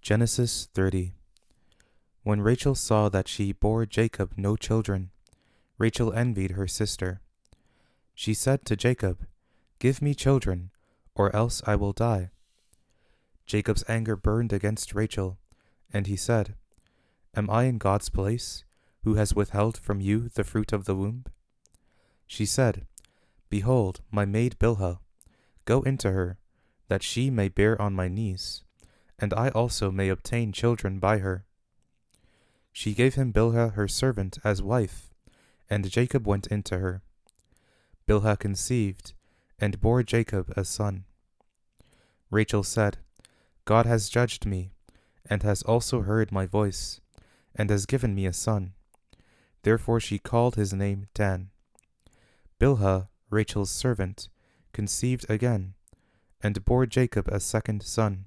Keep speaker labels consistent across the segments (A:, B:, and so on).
A: Genesis 30. When Rachel saw that she bore Jacob no children, Rachel envied her sister. She said to Jacob, "Give me children, or else I will die." Jacob's anger burned against Rachel, and he said, "Am I in God's place, who has withheld from you the fruit of the womb?" She said, "Behold, my maid Bilhah, go into her, that she may bear on my knees, and I also may obtain children by her." She gave him Bilhah her servant as wife, and Jacob went into her. Bilhah conceived, and bore Jacob a son. Rachel said, "God has judged me, and has also heard my voice, and has given me a son." Therefore she called his name Dan. Bilhah, Rachel's servant, conceived again, and bore Jacob a second son.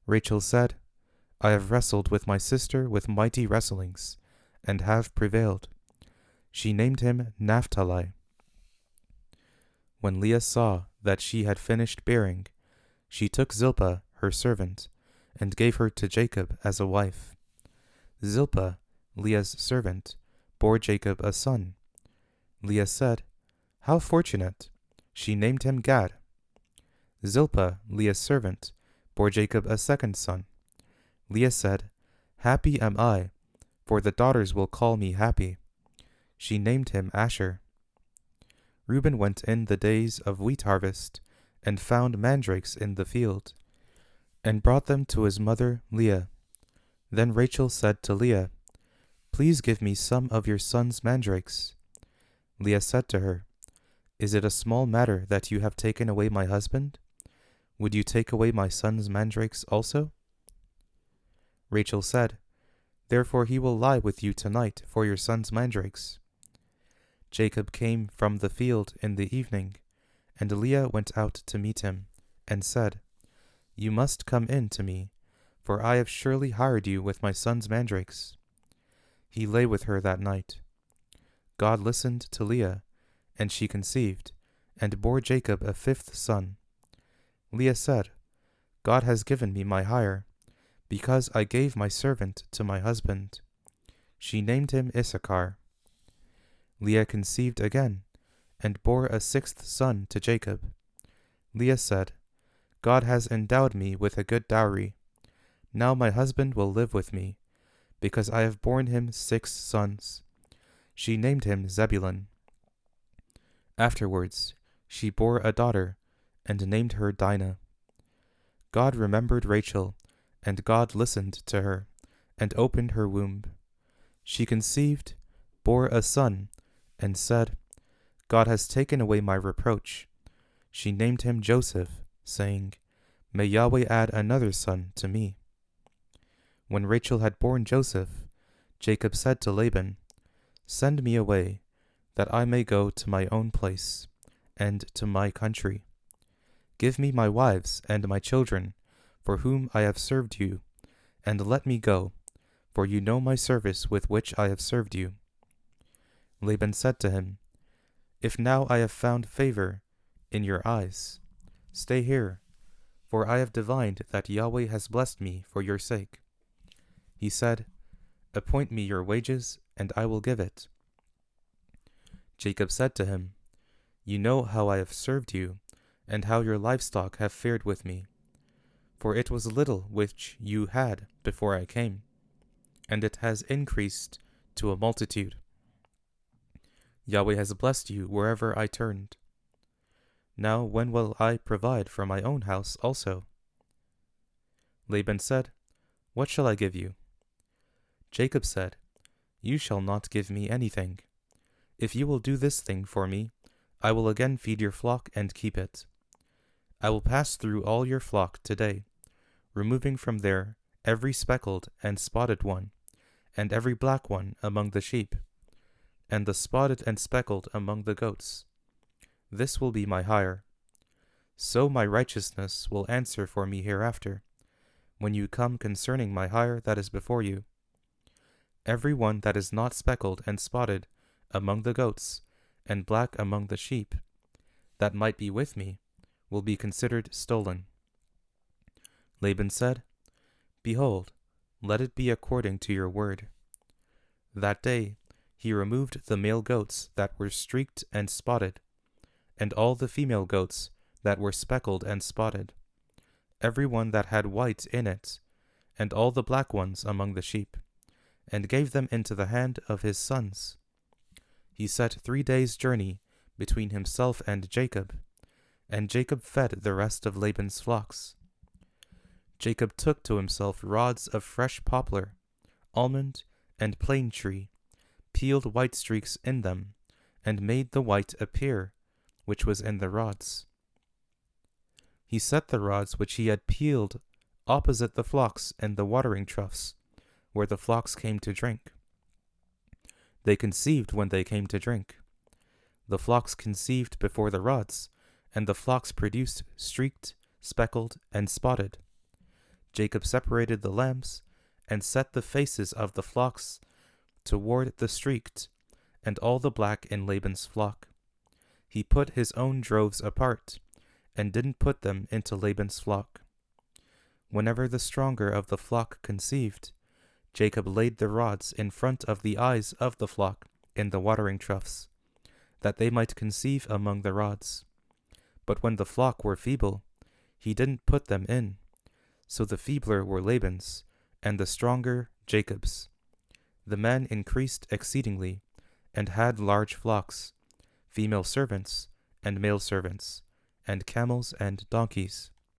A: Rachel said, "I have wrestled with my sister with mighty wrestlings, and have prevailed." She named him Naphtali. When Leah saw that she had finished bearing, she took Zilpah, her servant, and gave her to Jacob as a wife. Zilpah, Leah's servant, bore Jacob a son. Leah said, "How fortunate!" She named him Gad. Zilpah, Leah's servant, bore Jacob a second son. Leah said, "Happy am I, for the daughters will call me happy." She named him Asher. Reuben went in the days of wheat harvest, and found mandrakes in the field, and brought them to his mother Leah. Then Rachel said to Leah, "Please give me some of your son's mandrakes." Leah said to her, "Is it a small matter that you have taken away my husband? Would you take away my son's mandrakes also?" Rachel said, "Therefore he will lie with you tonight for your son's mandrakes." Jacob came from the field in the evening, and Leah went out to meet him, and said, "You must come in to me, for I have surely hired you with my son's mandrakes." He lay with her that night. God listened to Leah, and she conceived, and bore Jacob a fifth son. Leah said, "God has given me my hire, because I gave my servant to my husband." She named him Issachar. Leah conceived again, and bore a sixth son to Jacob. Leah said, "God has endowed me with a good dowry. Now my husband will live with me, because I have borne him 6 sons. She named him Zebulun. Afterwards she bore a daughter, and named her Dinah. God remembered Rachel, and God listened to her, and opened her womb. She conceived, bore a son, and said, "God has taken away my reproach." She named him Joseph, saying, "May Yahweh add another son to me." When Rachel had borne Joseph, Jacob said to Laban, "Send me away, that I may go to my own place, and to my country. Give me my wives and my children, for whom I have served you, and let me go, for you know my service with which I have served you." Laban said to him, "If now I have found favor in your eyes, stay here, for I have divined that Yahweh has blessed me for your sake." He said, "Appoint me your wages, and I will give it." Jacob said to him, "You know how I have served you, and how your livestock have fared with me. For it was little which you had before I came, and it has increased to a multitude. Yahweh has blessed you wherever I turned. Now when will I provide for my own house also?" Laban said, "What shall I give you?" Jacob said, "You shall not give me anything. If you will do this thing for me, I will again feed your flock and keep it. I will pass through all your flock today, removing from there every speckled and spotted one, and every black one among the sheep, and the spotted and speckled among the goats. This will be my hire. So my righteousness will answer for me hereafter, when you come concerning my hire that is before you. Every one that is not speckled and spotted among the goats, and black among the sheep, that might be with me, will be considered stolen." Laban said, Behold, let it be according to your word. That day he removed the male goats that were streaked and spotted, and all the female goats that were speckled and spotted, every one that had white in it, and all the black ones among the sheep, and gave them into the hand of his sons. He set 3 days' journey between himself and Jacob fed the rest of Laban's flocks. Jacob took to himself rods of fresh poplar, almond, and plane tree, peeled white streaks in them, and made the white appear, which was in the rods. He set the rods which he had peeled opposite the flocks in the watering troughs, where the flocks came to drink. They conceived when they came to drink. The flocks conceived before the rods, and the flocks produced streaked, speckled, and spotted. Jacob separated the lambs, and set the faces of the flocks toward the streaked, and all the black in Laban's flock. He put his own droves apart, and didn't put them into Laban's flock. Whenever the stronger of the flock conceived, Jacob laid the rods in front of the eyes of the flock in the watering troughs, that they might conceive among the rods. But when the flock were feeble, he didn't put them in. So the feebler were Laban's, and the stronger Jacob's. The men increased exceedingly, and had large flocks, female servants and male servants, and camels and donkeys.